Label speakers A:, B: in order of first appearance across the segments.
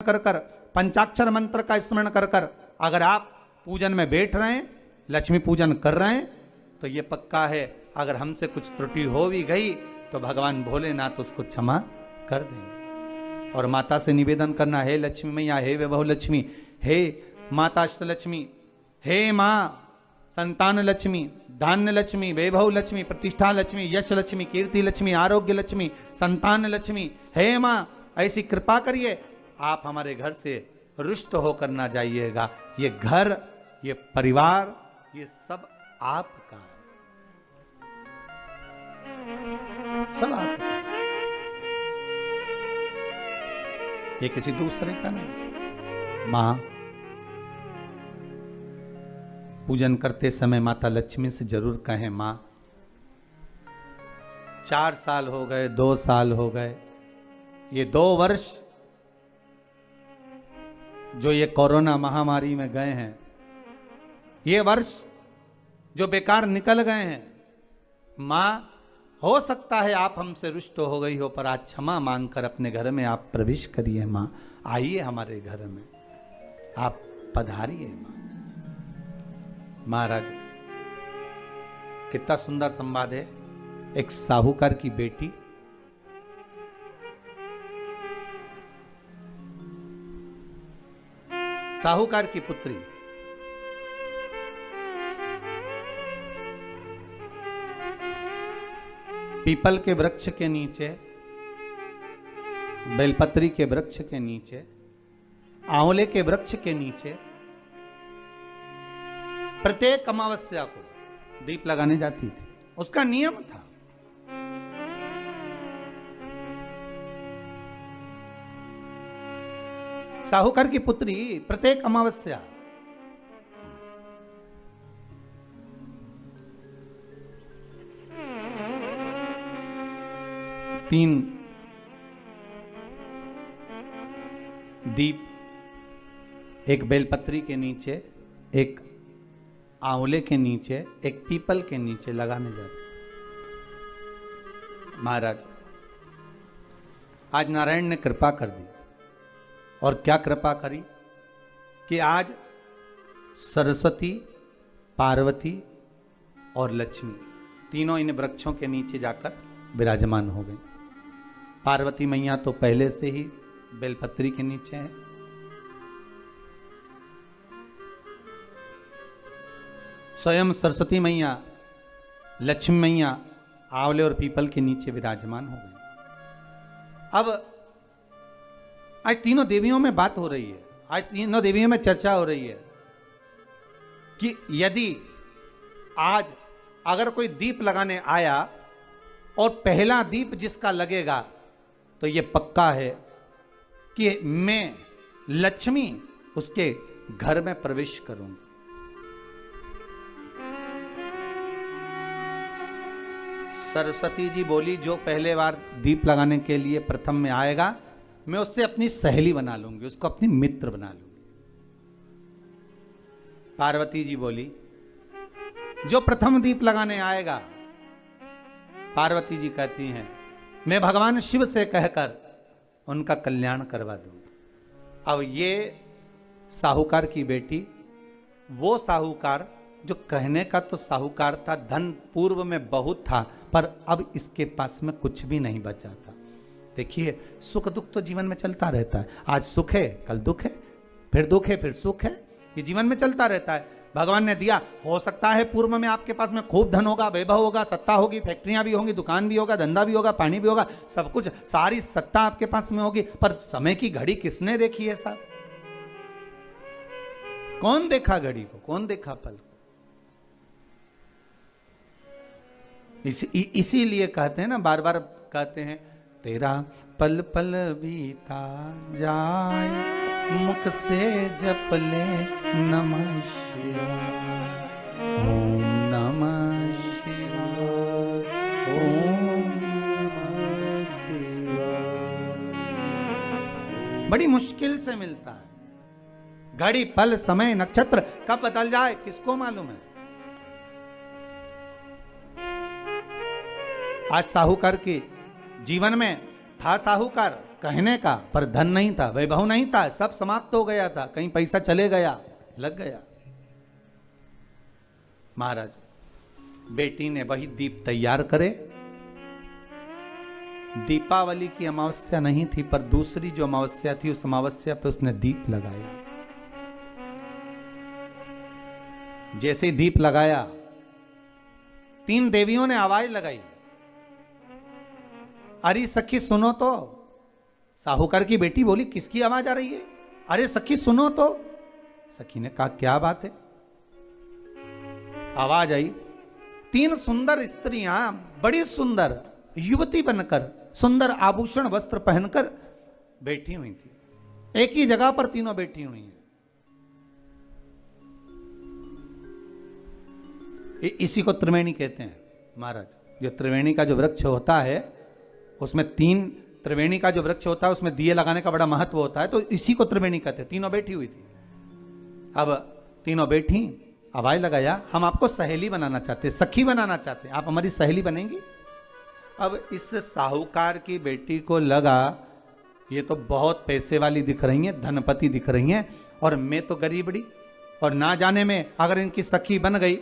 A: कर कर, पंचाक्षर मंत्र का स्मरण कर कर अगर आप पूजन में बैठ रहे हैं, लक्ष्मी पूजन कर रहे हैं, तो ये पक्का है अगर हमसे कुछ त्रुटि हो भी गई तो भगवान भोलेनाथ उसको क्षमा कर देंगे। और माता से निवेदन करना, हे लक्ष्मी मैया, हे वैभव लक्ष्मी, हे माता अष्टलक्ष्मी, हे माँ संतान लक्ष्मी, धान्य लक्ष्मी, वैभव लक्ष्मी, प्रतिष्ठा लक्ष्मी, यश लक्ष्मी, कीर्ति लक्ष्मी, आरोग्य लक्ष्मी, संतान लक्ष्मी, हे माँ ऐसी कृपा करिए, आप हमारे घर से रुष्ट होकर ना जाइएगा। ये घर, ये परिवार, ये सब आपका है, सब आपका है, ये किसी दूसरे का नहीं। मां, पूजन करते समय माता लक्ष्मी से जरूर कहें, मां 4 साल हो गए, 2 साल हो गए, ये 2 वर्ष जो ये कोरोना महामारी में गए हैं, ये वर्ष जो बेकार निकल गए हैं, मां हो सकता है आप हमसे रुष्ट हो गई हो, पर आज क्षमा मांगकर अपने घर में आप प्रवेश करिए। मां आइए हमारे घर में, आप पधारिए। मां, महाराज कितना सुंदर संवाद है। एक साहूकार की बेटी साहूकार की पुत्री पीपल के वृक्ष के नीचे, बेलपत्री के वृक्ष के नीचे, आंवले के वृक्ष के नीचे प्रत्येक अमावस्या को दीप लगाने जाती थी। उसका नियम था। साहूकार की पुत्री प्रत्येक अमावस्या तीन दीप, एक बेलपत्री के नीचे, एक आंवले के नीचे, एक पीपल के नीचे लगाने जाते। महाराज आज नारायण ने कृपा कर दी, और क्या कृपा करी कि आज सरस्वती, पार्वती और लक्ष्मी तीनों इन वृक्षों के नीचे जाकर विराजमान हो गई। पार्वती मैया तो पहले से ही बेलपत्री के नीचे है, स्वयं सरस्वती मैया, लक्ष्मी मैया आंवले और पीपल के नीचे विराजमान हो गई। अब आज तीनों देवियों में बात हो रही है, आज तीनों देवियों में चर्चा हो रही है कि यदि आज अगर कोई दीप लगाने आया और पहला दीप जिसका लगेगा, तो ये पक्का है कि मैं लक्ष्मी उसके घर में प्रवेश करूंगी। सरस्वती जी बोली, जो पहले बार दीप लगाने के लिए प्रथम में आएगा, मैं उससे अपनी सहेली बना लूंगी, उसको अपनी मित्र बना लूंगी। पार्वती जी बोली, जो प्रथम दीप लगाने आएगा, पार्वती जी कहती हैं, मैं भगवान शिव से कहकर उनका कल्याण करवा दूंगी। अब ये साहूकार की बेटी, वो साहूकार जो कहने का तो साहूकार था, धन पूर्व में बहुत था, पर अब इसके पास में कुछ भी नहीं बचा था। देखिए, सुख दुख तो जीवन में चलता रहता है। आज सुख है, कल दुख है, फिर दुख है, फिर सुख है, ये जीवन में चलता रहता है। भगवान ने दिया, हो सकता है पूर्व में आपके पास में खूब धन होगा, वैभव होगा, सत्ता होगी, फैक्ट्रियां भी होंगी, दुकान भी होगा, धंधा भी होगा, पानी भी होगा, सब कुछ, सारी सत्ता आपके पास में होगी, पर समय की घड़ी किसने देखी है साहब? कौन देखा घड़ी को, कौन देखा पल को? इसीलिए कहते हैं ना, बार बार कहते हैं, तेरा पल पल बीता जाए, मुख से जप ले नमः शिवाय, ओम नमः शिवाय, ओम नमः शिवाय। बड़ी मुश्किल से मिलता है। घड़ी, पल, समय, नक्षत्र कब बदल जाए किसको मालूम है? आज साहूकार के जीवन में था साहूकार, कहने का, पर धन नहीं था, वैभव नहीं था, सब समाप्त हो गया था, कहीं पैसा चले गया, लग गया। महाराज बेटी ने वही दीप तैयार करे। दीपावली की अमावस्या नहीं थी, पर दूसरी जो अमावस्या थी उस अमावस्या पे उसने दीप लगाया। जैसे दीप लगाया, 3 देवियों ने आवाज लगाई, अरे सखी सुनो तो। साहूकार की बेटी बोली, किसकी आवाज आ रही है? अरे सखी सुनो तो। सखी ने कहा, क्या बात है? आवाज आई, 3 सुंदर स्त्रियां, बड़ी सुंदर युवती बनकर, सुंदर आभूषण वस्त्र पहनकर बैठी हुई थी। एक ही जगह पर तीनों बैठी हुई हैं। इसी को त्रिवेणी कहते हैं महाराज। जो त्रिवेणी का जो वृक्ष होता है उसमें 3, त्रिवेणी का जो वृक्ष होता है उसमें दिए लगाने का बड़ा महत्व होता है, तो इसी को त्रिवेणी कहते हैं। तीनों बैठी हुई थी। अब तीनों बैठी, आवाज लगाया, हम आपको सहेली बनाना चाहते, सखी बनाना चाहते, आप हमारी सहेली बनेंगी? अब इस साहूकार की बेटी को लगा ये तो बहुत पैसे वाली दिख रही हैं, धनपति दिख रही हैं, और मैं तो गरीबड़ी, और ना जाने में अगर इनकी सखी बन गई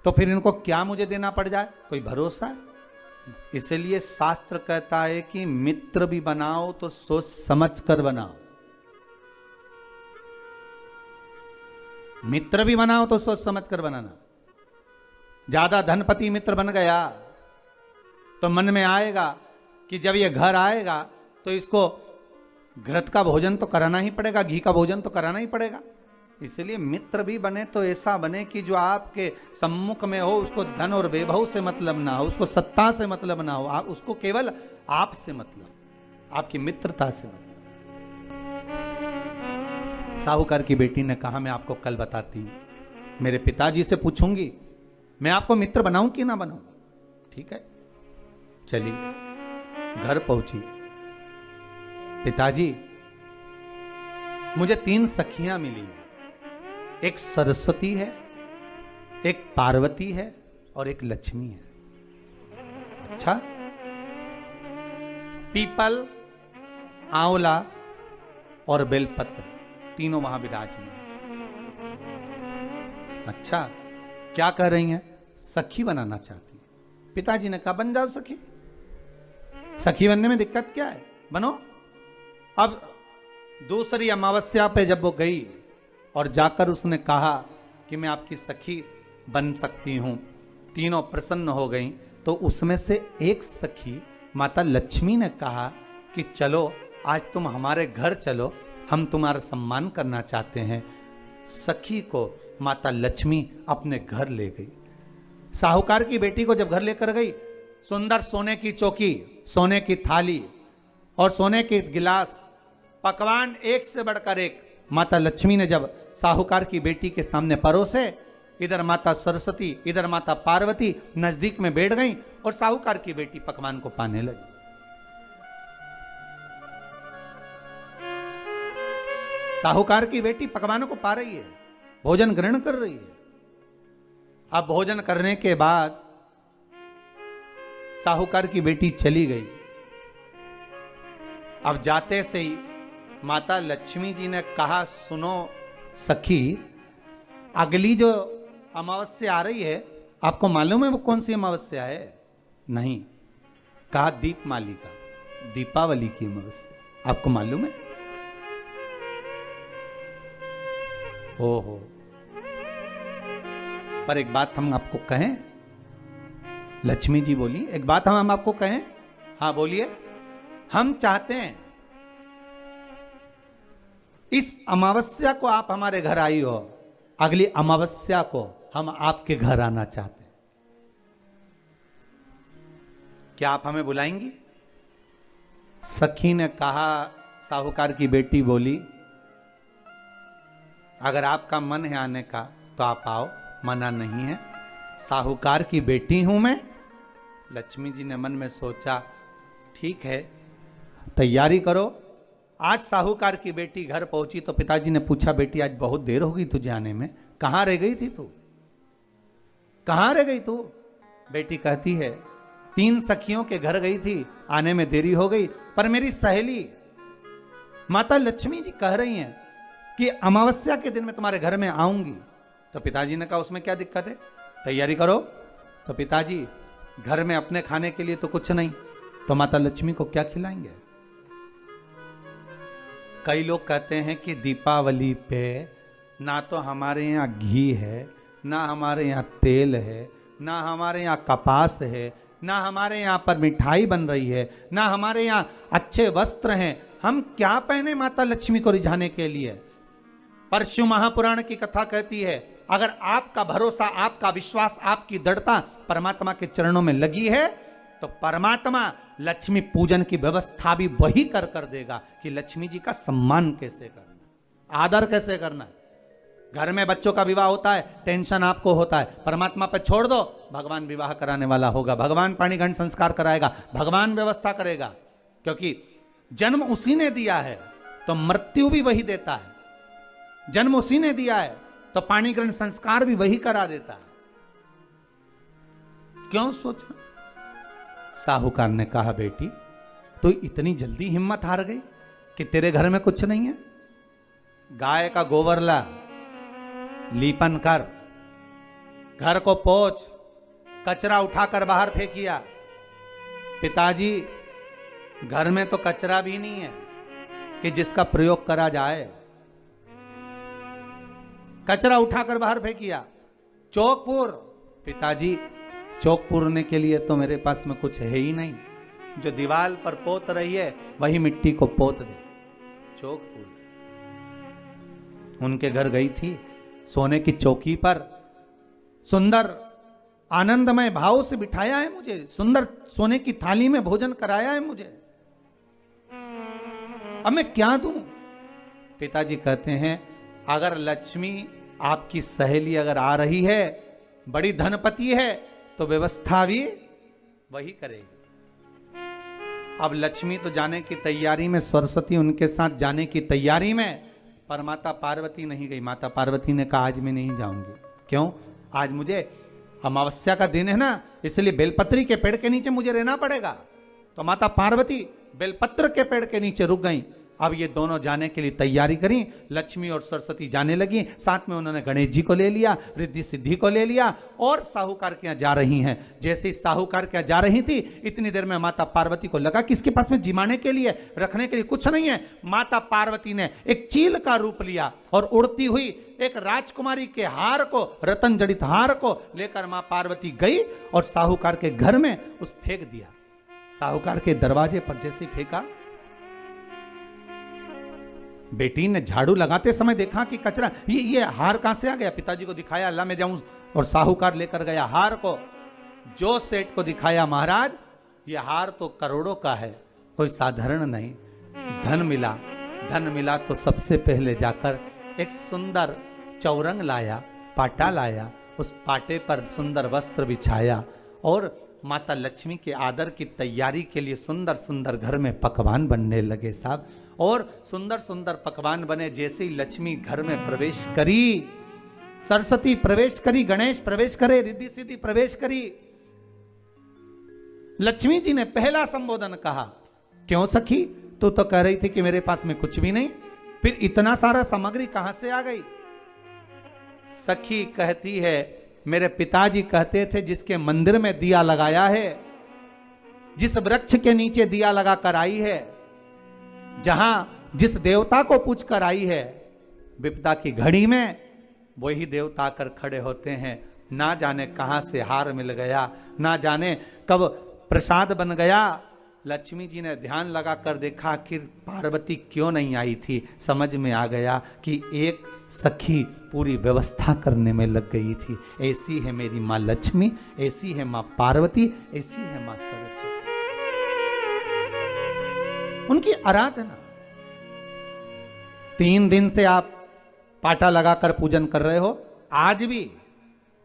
A: तो फिर इनको क्या मुझे देना पड़ जाए, कोई भरोसा है? इसलिए शास्त्र कहता है कि मित्र भी बनाओ तो सोच समझ कर बनाओ। मित्र भी बनाओ तो सोच समझ कर बनाना। ज्यादा धनपति मित्र बन गया तो मन में आएगा कि जब ये घर आएगा तो इसको घृत का भोजन तो कराना ही पड़ेगा, घी का भोजन तो कराना ही पड़ेगा। इसलिए मित्र भी बने तो ऐसा बने कि जो आपके सम्मुख में हो, उसको धन और वैभव से मतलब ना हो, उसको सत्ता से मतलब ना हो, आप उसको केवल आपसे मतलब, आपकी मित्रता से मतलब। साहूकार की बेटी ने कहा, मैं आपको कल बताती हूं, मेरे पिताजी से पूछूंगी मैं आपको मित्र बनाऊं कि ना बनाऊं। ठीक है, चलिए घर पहुंची। पिताजी, मुझे 3 सखियां मिली हैं, एक सरस्वती है, एक पार्वती है और एक लक्ष्मी है। अच्छा, पीपल, आंवला और बेलपत्र तीनों वहां विराजमान। अच्छा, क्या कह रही हैं? सखी बनाना चाहती है। पिताजी ने कहा, बन जाओ सखी, सखी बनने में दिक्कत क्या है, बनो। अब दूसरी अमावस्या पे जब वो गई और जाकर उसने कहा कि मैं आपकी सखी बन सकती हूं, तीनों प्रसन्न हो गईं। तो उसमें से एक सखी माता लक्ष्मी ने कहा कि चलो आज तुम हमारे घर चलो, हम तुम्हारा सम्मान करना चाहते हैं। सखी को माता लक्ष्मी अपने घर ले गई। साहूकार की बेटी को जब घर लेकर गई, सुंदर सोने की चौकी, सोने की थाली और सोने के गिलास, पकवान एक से बढ़कर एक माता लक्ष्मी ने जब साहूकार की बेटी के सामने परोसे, इधर माता सरस्वती, इधर माता पार्वती नजदीक में बैठ गईं और साहूकार की बेटी पकवान को पाने लगी। साहूकार की बेटी पकवानों को पा रही है, भोजन ग्रहण कर रही है। अब भोजन करने के बाद साहूकार की बेटी चली गई। अब जाते से ही माता लक्ष्मी जी ने कहा, सुनो सखी, अगली जो अमावस्या आ रही है, आपको मालूम है वो कौन सी अमावस्या है? नहीं। कहा, दीपमालिका, दीपावली की अमावस्या, आपको मालूम है? ओहो, पर एक बात हम आपको कहें। लक्ष्मी जी बोली, एक बात हम आपको कहें। हाँ बोलिए। हम चाहते हैं इस अमावस्या को आप हमारे घर आई हो, अगली अमावस्या को हम आपके घर आना चाहते हैं। क्या आप हमें बुलाएंगी? सखी ने कहा, साहूकार की बेटी बोली, अगर आपका मन है आने का तो आप आओ, मना नहीं है। साहूकार की बेटी हूं मैं। लक्ष्मी जी ने मन में सोचा, ठीक है, तैयारी करो। आज साहूकार की बेटी घर पहुंची तो पिताजी ने पूछा, बेटी आज बहुत देर हो गई तुझे आने में, कहां रह गई थी तू, कहां रह गई तू? बेटी कहती है, 3 सखियों के घर गई थी, आने में देरी हो गई, पर मेरी सहेली माता लक्ष्मी जी कह रही हैं कि अमावस्या के दिन मैं तुम्हारे घर में आऊंगी। तो पिताजी ने कहा उसमें क्या दिक्कत है, तैयारी करो। तो पिताजी घर में अपने खाने के लिए तो कुछ नहीं, तो माता लक्ष्मी को क्या खिलाएंगे। कई लोग कहते हैं कि दीपावली पे ना तो हमारे यहाँ घी है, ना हमारे यहाँ तेल है, ना हमारे यहाँ कपास है, ना हमारे यहाँ पर मिठाई बन रही है, ना हमारे यहाँ अच्छे वस्त्र हैं, हम क्या पहने माता लक्ष्मी को रिझाने के लिए। पर शिव महापुराण की कथा कहती है अगर आपका भरोसा, आपका विश्वास, आपकी दृढ़ता परमात्मा के चरणों में लगी है तो परमात्मा लक्ष्मी पूजन की व्यवस्था भी वही कर देगा कि लक्ष्मी जी का सम्मान कैसे करना, आदर कैसे करना। घर में बच्चों का विवाह होता है, टेंशन आपको होता है, परमात्मा पर छोड़ दो, भगवान विवाह कराने वाला होगा, भगवान पाणिग्रहण संस्कार कराएगा, भगवान व्यवस्था करेगा। क्योंकि जन्म उसी ने दिया है तो मृत्यु भी वही देता है, जन्म उसी ने दिया है तो पाणिग्रहण संस्कार भी वही करा देता है। क्यों सोचना। साहूकार ने कहा बेटी तो इतनी जल्दी हिम्मत हार गई कि तेरे घर में कुछ नहीं है। गाय का गोबर ला, लीपन कर, घर को पोंछ, कचरा उठाकर बाहर फेंकिया। पिताजी घर में तो कचरा भी नहीं है कि जिसका प्रयोग करा जाए, कचरा उठाकर बाहर फेंकिया। चौक पिताजी चौक पूरने के लिए तो मेरे पास में कुछ है ही नहीं, जो दीवार पर पोत रही है वही मिट्टी को पोत दे, चौक पूर दे। उनके घर गई थी, सोने की चौकी पर सुंदर आनंदमय भाव से बिठाया है मुझे, सुंदर सोने की थाली में भोजन कराया है मुझे, अब मैं क्या दूं। पिताजी कहते हैं अगर लक्ष्मी आपकी सहेली अगर आ रही है, बड़ी धनपति है, तो व्यवस्था भी वही करेगी। अब लक्ष्मी तो जाने की तैयारी में, सरस्वती उनके साथ जाने की तैयारी में, पर माता पार्वती नहीं गई। माता पार्वती ने कहा आज मैं नहीं जाऊंगी। क्यों? आज मुझे अमावस्या का दिन है ना, इसलिए बेलपत्री के पेड़ के नीचे मुझे रहना पड़ेगा। तो माता पार्वती बेलपत्र के पेड़ के नीचे रुक गई। अब ये दोनों जाने के लिए तैयारी करी, लक्ष्मी और सरस्वती जाने लगी, साथ में उन्होंने गणेश जी को ले लिया, रिद्धि सिद्धि को ले लिया और साहूकार के यहाँ जा रही हैं। जैसे ही साहूकार के यहाँ जा रही थी, इतनी देर में माता पार्वती को लगा कि इसके पास में जिमाने के लिए, रखने के लिए कुछ नहीं है। माता पार्वती ने एक चील का रूप लिया और उड़ती हुई एक राजकुमारी के हार को, रतन जड़ित हार को लेकर मां पार्वती गई और साहूकार के घर में उस फेंक दिया। साहूकार के दरवाजे पर जैसे फेंका, बेटी ने झाड़ू लगाते समय देखा कि कचरा, ये हार कहां से आ गया। पिताजी को दिखाया, अल्लाह मैं जाऊं, और साहूकार लेकर गया हार को। जो सेठ को दिखाया, महाराज ये हार तो करोड़ों का है, कोई साधारण नहीं। धन मिला तो सबसे पहले जाकर एक सुंदर चौरंग लाया, पाटा लाया, उस पाटे पर सुंदर वस्त्र बिछाया और माता लक्ष्मी के आदर की तैयारी के लिए सुंदर सुंदर घर में पकवान बनने लगे साहब। और सुंदर सुंदर पकवान बने। जैसे ही लक्ष्मी घर में प्रवेश करी, सरस्वती प्रवेश करी, गणेश प्रवेश करे, रिद्धि सिद्धि प्रवेश करी, लक्ष्मी जी ने पहला संबोधन कहा, क्यों सखी, तू तो कह रही थी कि मेरे पास में कुछ भी नहीं, फिर इतना सारा सामग्री कहां से आ गई। सखी कहती है, मेरे पिताजी कहते थे जिसके मंदिर में दिया लगाया है, जिस वृक्ष के नीचे दिया लगा कर आई है, जहां जिस देवता को पूछ कर आई है, विपदा की घड़ी में वही देवता आकर खड़े होते हैं। ना जाने कहां से हार मिल गया, ना जाने कब प्रसाद बन गया। लक्ष्मी जी ने ध्यान लगा कर देखा कि पार्वती क्यों नहीं आई थी। समझ में आ गया कि एक सखी पूरी व्यवस्था करने में लग गई थी। ऐसी है मेरी माँ लक्ष्मी, ऐसी है माँ पार्वती, ऐसी है माँ सरस्वती। उनकी आराधना 3 दिन से आप पाटा लगाकर पूजन कर रहे हो। आज भी